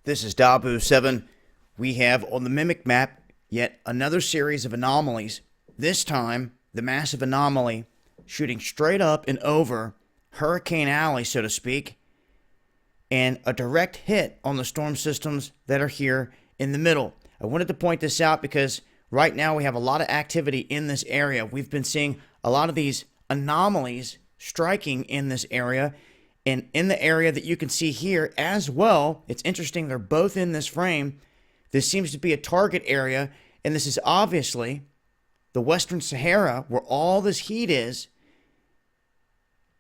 This is Dabu7. We have on the Mimic map yet another series of anomalies. This time, the massive anomaly shooting straight up and over Hurricane Alley, so to speak, and a direct hit on the storm systems that are here in the middle. I wanted to point this out because right now we have a lot of activity in this area. We've been seeing a lot of these anomalies striking in this area, and in the area that you can see here as well. It's interesting, they're both in this frame. This seems to be a target area, and this is obviously the Western Sahara, where all this heat is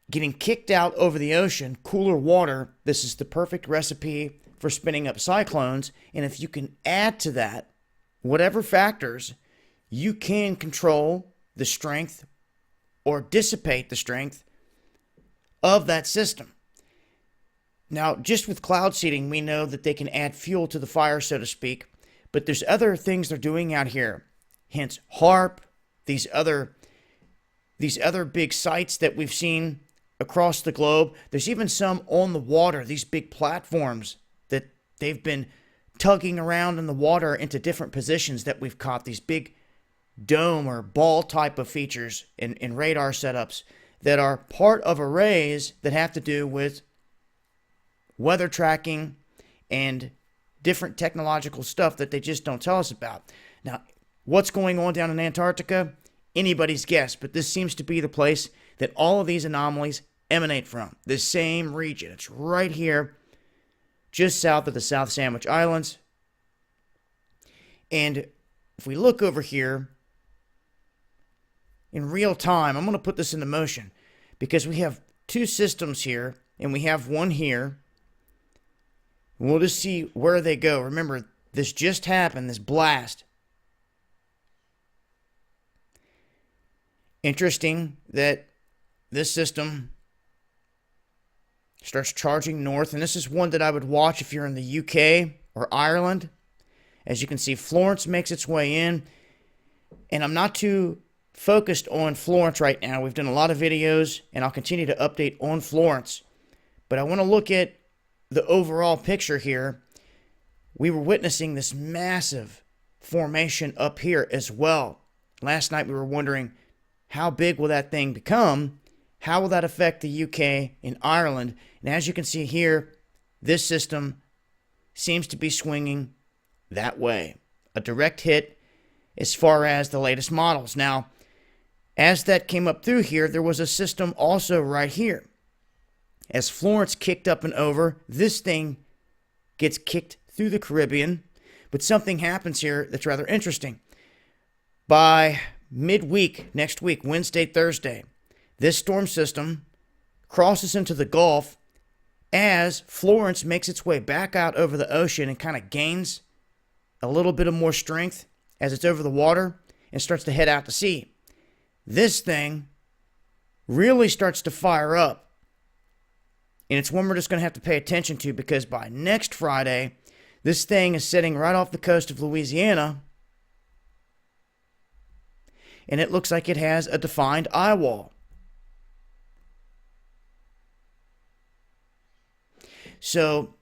getting kicked out over the ocean, cooler water. This is the perfect recipe for spinning up cyclones, and if you can add to that whatever factors, you can control the strength or dissipate the strength of that system. Now, just with cloud seeding, we know that they can add fuel to the fire, so to speak, but there's other things they're doing out here. Hence, HARP, these other big sites that we've seen across the globe. There's even some on the water, these big platforms that they've been tugging around in the water into different positions that we've caught, these big dome or ball type of features in radar setups that are part of arrays that have to do with weather tracking and different technological stuff that they just don't tell us about. Now, what's going on down in Antarctica? Anybody's guess, but this seems to be the place that all of these anomalies emanate from. The same region. It's right here, just south of the South Sandwich Islands. And if we look over here, in real time, I'm going to put this into motion because we have two systems here and we have one here. We'll just see where they go. Remember, this just happened, this blast. Interesting that this system starts charging north, and this is one that I would watch if you're in the UK or Ireland. As you can see, Florence makes its way in, and I'm not too focused on Florence right now. We've done a lot of videos, and I'll continue to update on Florence, but I want to look at the overall picture here. We were witnessing this massive formation up here as well. Last night we were wondering, how big will that thing become? How will that affect the UK and Ireland? And as you can see here, this system seems to be swinging that way. A direct hit as far as the latest models. Now, as that came up through here, there was a system also right here. As Florence kicked up and over, this thing gets kicked through the Caribbean. But something happens here that's rather interesting. By midweek, next week, Wednesday, Thursday, this storm system crosses into the Gulf as Florence makes its way back out over the ocean and kind of gains a little bit of more strength as it's over the water and starts to head out to sea. This thing really starts to fire up. And it's one we're just going to have to pay attention to because by next Friday, this thing is sitting right off the coast of Louisiana. And it looks like it has a defined eye wall. So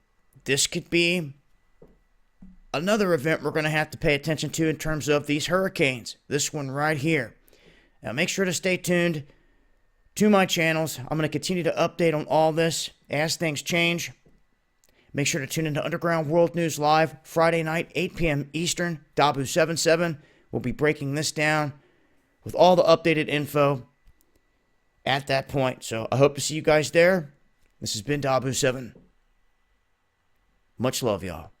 this could be another event we're going to have to pay attention to in terms of these hurricanes. This one right here. Now make sure to stay tuned to my channels. I'm going to continue to update on all this as things change. Make sure to tune into Underground World News Live Friday night, 8 p.m. Eastern. Dabu77 will be breaking this down with all the updated info at that point. So I hope to see you guys there. This has been Dabu7. Much love, y'all.